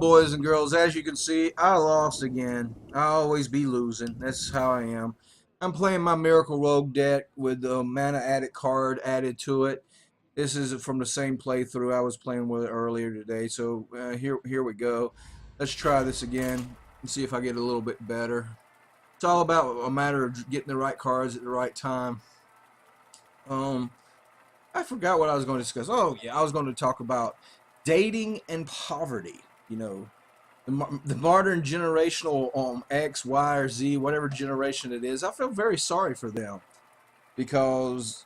boys and girls, as you can see, I lost again. I always be losing. That's how I am. I'm playing my Miracle Rogue deck with the Mana Addict card added to it. This is from the same playthrough I was playing with earlier today. So here we go. Let's try this again and see if I get a little bit better. It's all about a matter of getting the right cards at the right time. I forgot what I was going to discuss. Oh yeah, I was going to talk about dating and poverty. You know, the modern generational X, Y, or Z, whatever generation it is. I feel very sorry for them because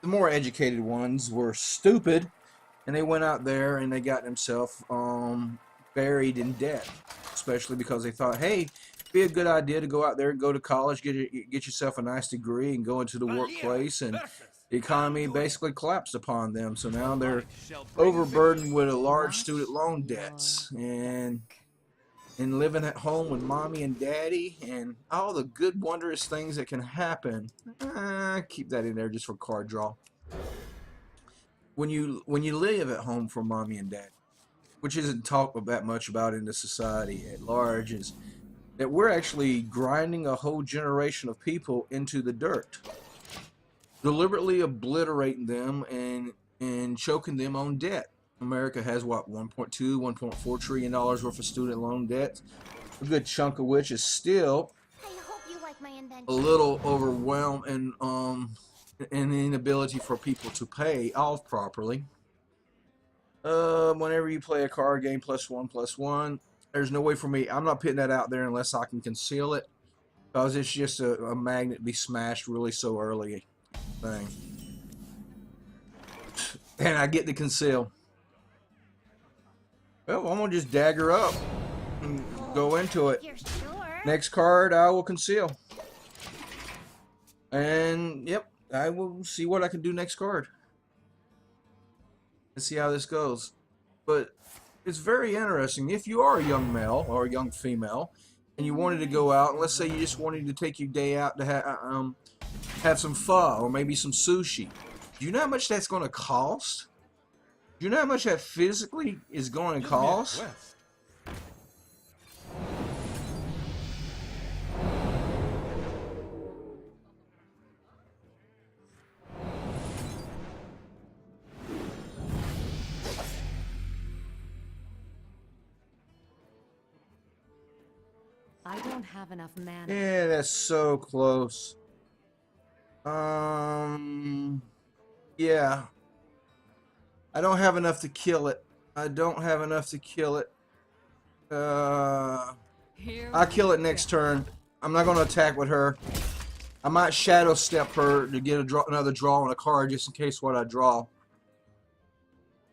the more educated ones were stupid, and they went out there and they got themselves buried in debt, especially because they thought, hey, it'd be a good idea to go out there and go to college, get yourself a nice degree, and go into the workplace, and the economy basically collapsed upon them. So now they're overburdened with a large student loan debts and living at home with mommy and daddy and all the good wondrous things that can happen. Keep that in there just for card draw. When you live at home for mommy and daddy, which isn't talked that much about in the society at large, is that we're actually grinding a whole generation of people into the dirt, deliberately obliterating them and choking them on debt. America has what, 1.2, 1.4 trillion dollars worth of student loan debt, a good chunk of which is still a little overwhelmed and an inability for people to pay off properly. Whenever you play a card game, +1/+1, there's no way for me. I'm not putting that out there unless I can conceal it, because it's just a magnet be smashed really so early thing. And I get to conceal. Well, I'm gonna just dagger up and go into it. Next card I will conceal. And yep, I will see what I can do next card. Let's see how this goes. But it's very interesting. If you are a young male or a young female and you wanted to go out, and let's say you just wanted to take your day out to have some pho or maybe some sushi, do you know how much that's going to cost? Do you know how much that physically is going to cost? I don't have enough mana. Yeah, that's so close. Yeah. I don't have enough to kill it. I don't have enough to kill it. I'll kill it next turn. I'm not going to attack with her. I might shadow step her to get another draw on a card just in case what I draw.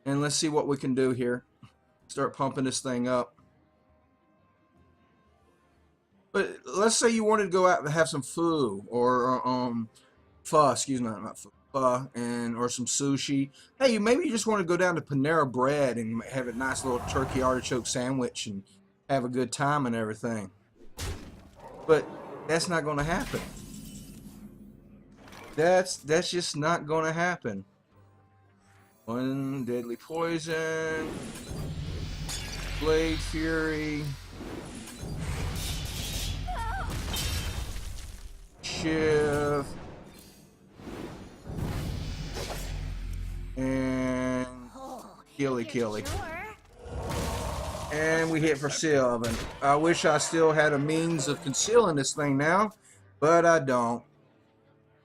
And let's see what we can do here. Start pumping this thing up. But let's say you wanted to go out and have some food or pho, excuse me, not food. Or some sushi. Hey, maybe you just want to go down to Panera Bread and have a nice little turkey artichoke sandwich and have a good time and everything. But that's not going to happen. That's just not going to happen. One deadly poison, Blade Fury, Shiv. And killy. And we hit for Sylvan. I wish I still had a means of concealing this thing now, but I don't.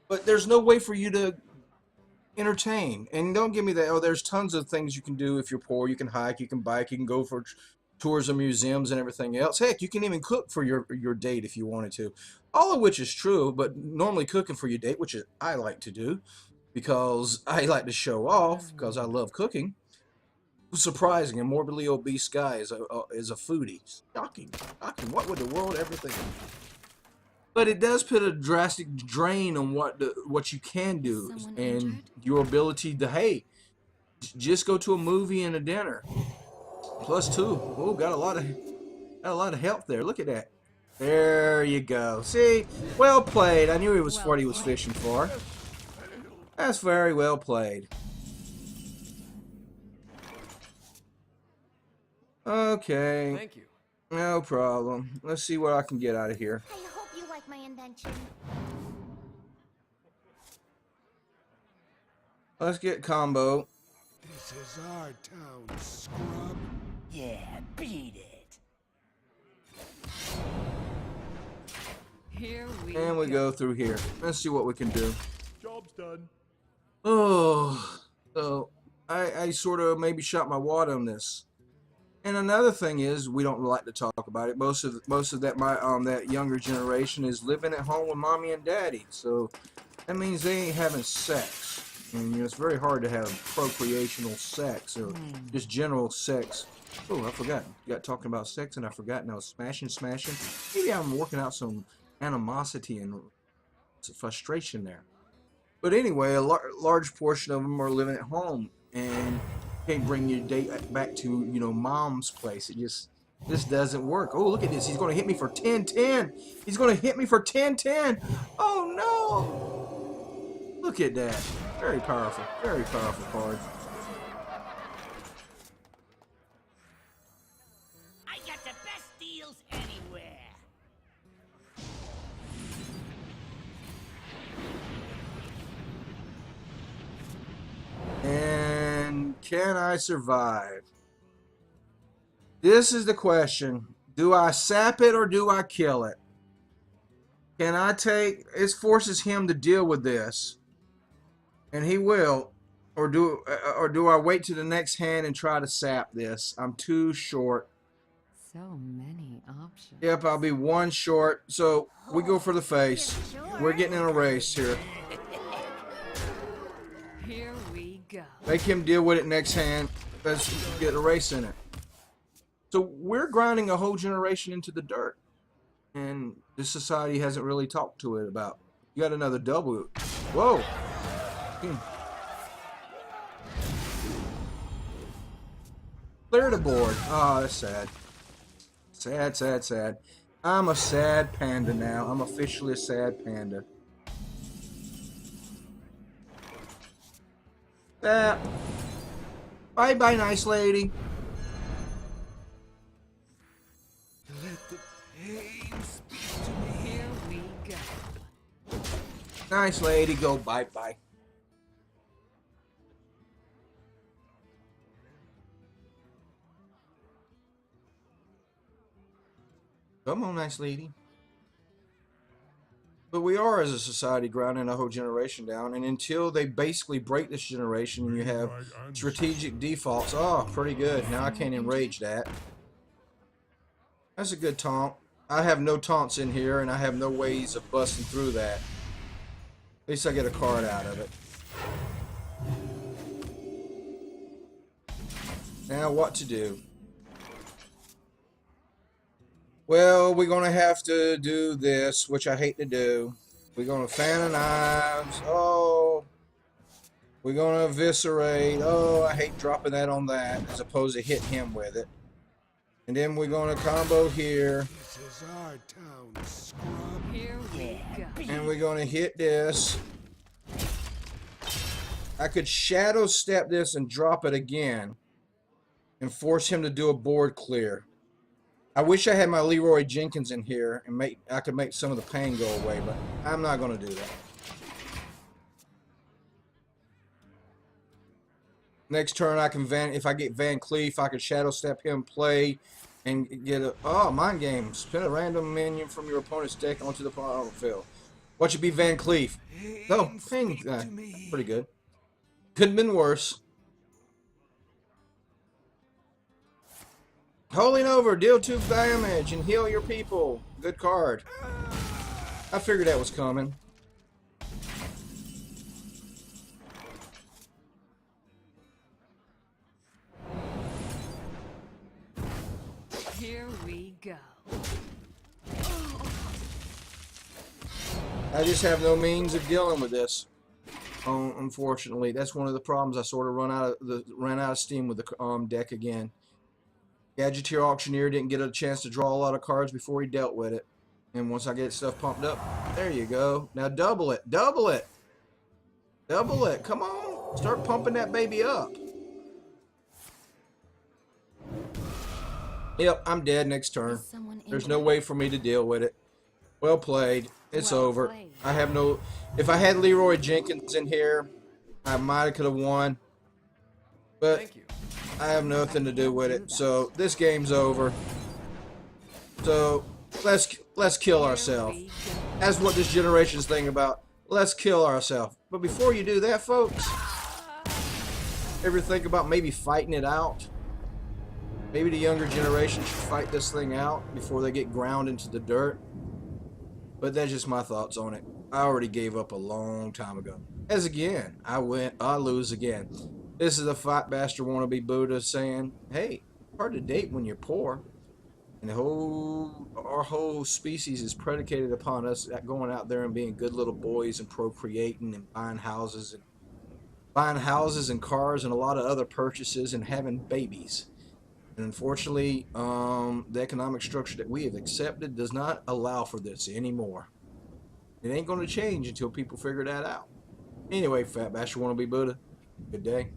But there's no way for you to entertain. And don't give me that, oh, there's tons of things you can do if you're poor. You can hike, you can bike, you can go for tours of museums and everything else. Heck, you can even cook for your date if you wanted to. All of which is true, but normally cooking for your date, which is, I like to do, because I like to show off, because I love cooking. Surprising, a morbidly obese guy is a foodie. Shocking. What would the world ever think? But it does put a drastic drain on what you can do and your ability to, hey, just go to a movie and a dinner. +2. Oh, got a lot of help there. Look at that. There you go. See, well played. I knew he was what he was fishing for. That's very well played. Okay, Thank you. no problem. Let's see what I can get out of here. I hope you like my invention. Let's get combo. This is our town, scrub. Yeah, beat it. Here And we go through here. Let's see what we can do. Job's done. Oh, so I sort of maybe shot my wad on this. And another thing is, we don't like to talk about it. Most of that younger generation is living at home with mommy and daddy. So that means they ain't having sex. And it's very hard to have procreational sex or just general sex. Oh, I forgot. You got talking about sex and I forgot. Now smashing. Maybe I'm working out some animosity and some frustration there. But anyway, a large portion of them are living at home and can't bring your date back to, mom's place. It just doesn't work. Oh, look at this. He's going to hit me for 10-10. He's going to hit me for 10-10. Oh, no. Look at that. Very powerful card. I got the best deals anywhere. And can I survive? This is the question. Do I sap it or do I kill it? Can I take... It forces him to deal with this. And he will. Or do I wait to the next hand and try to sap this? I'm too short. So many options. Yep, I'll be one short. So we go for the face. We're getting in a race here. Here we go. Make him deal with it next hand. Let's get a race in it. So we're grinding a whole generation into the dirt. And this society hasn't really talked to it about. You got another double. Whoa. Clear the board. Oh, that's sad. Sad. I'm a sad panda now. I'm officially a sad panda. That. Bye, nice lady. Let the pain speak to me. Here we go. Nice lady, go bye. Come on, nice lady. But we are, as a society, grounding a whole generation down, and until they basically break this generation and you have strategic defaults, oh, pretty good. Now I can't enrage that. That's a good taunt. I have no taunts in here, and I have no ways of busting through that. At least I get a card out of it. Now what to do? Well, we're going to have to do this, which I hate to do. We're going to fan of knives. Oh. We're going to eviscerate. Oh, I hate dropping that on that as opposed to hit him with it. And then we're going to combo here. This is our town, scrub. Here we go. And we're going to hit this. I could shadow step this and drop it again. And force him to do a board clear. I wish I had my Leroy Jenkins in here and I could make some of the pain go away, but I'm not going to do that. Next turn, I can if I get Van Cleef, I can shadow step him, play, and get a mind game. Spin a random minion from your opponent's deck onto the battlefield. What should be Van Cleef? Oh, pain. Pretty good. Could have been worse. Holding over, deal 2 damage and heal your people. Good card. I figured that was coming. Here we go. I just have no means of dealing with this. Unfortunately, that's one of the problems. I sort of ran out of steam with the deck again. Gadgeteer Auctioneer didn't get a chance to draw a lot of cards before he dealt with it. And once I get stuff pumped up, there you go. Now double it. Double it. Double it. Come on. Start pumping that baby up. Yep, I'm dead next turn. Is someone in There's no there? way for me to deal with it. Well played. It's Well over. played. I have no. If I had Leroy Jenkins in here, I might have could have won. But Thank you. I have nothing to do can't with do it. that. So this game's over. So let's kill Here ourselves. we go. That's what this generation's thing about. Let's kill ourselves. But before you do that, folks, ever think about maybe fighting it out? Maybe the younger generation should fight this thing out before they get ground into the dirt. But that's just my thoughts on it. I already gave up a long time ago. As again, I lose again. This is a Fight Bastard wannabe Buddha saying, hey, hard to date when you're poor. And our whole species is predicated upon us going out there and being good little boys and procreating and buying houses and cars and a lot of other purchases and having babies. And unfortunately, the economic structure that we have accepted does not allow for this anymore. It ain't going to change until people figure that out. Anyway, Fat Bastard wannabe Buddha, good day.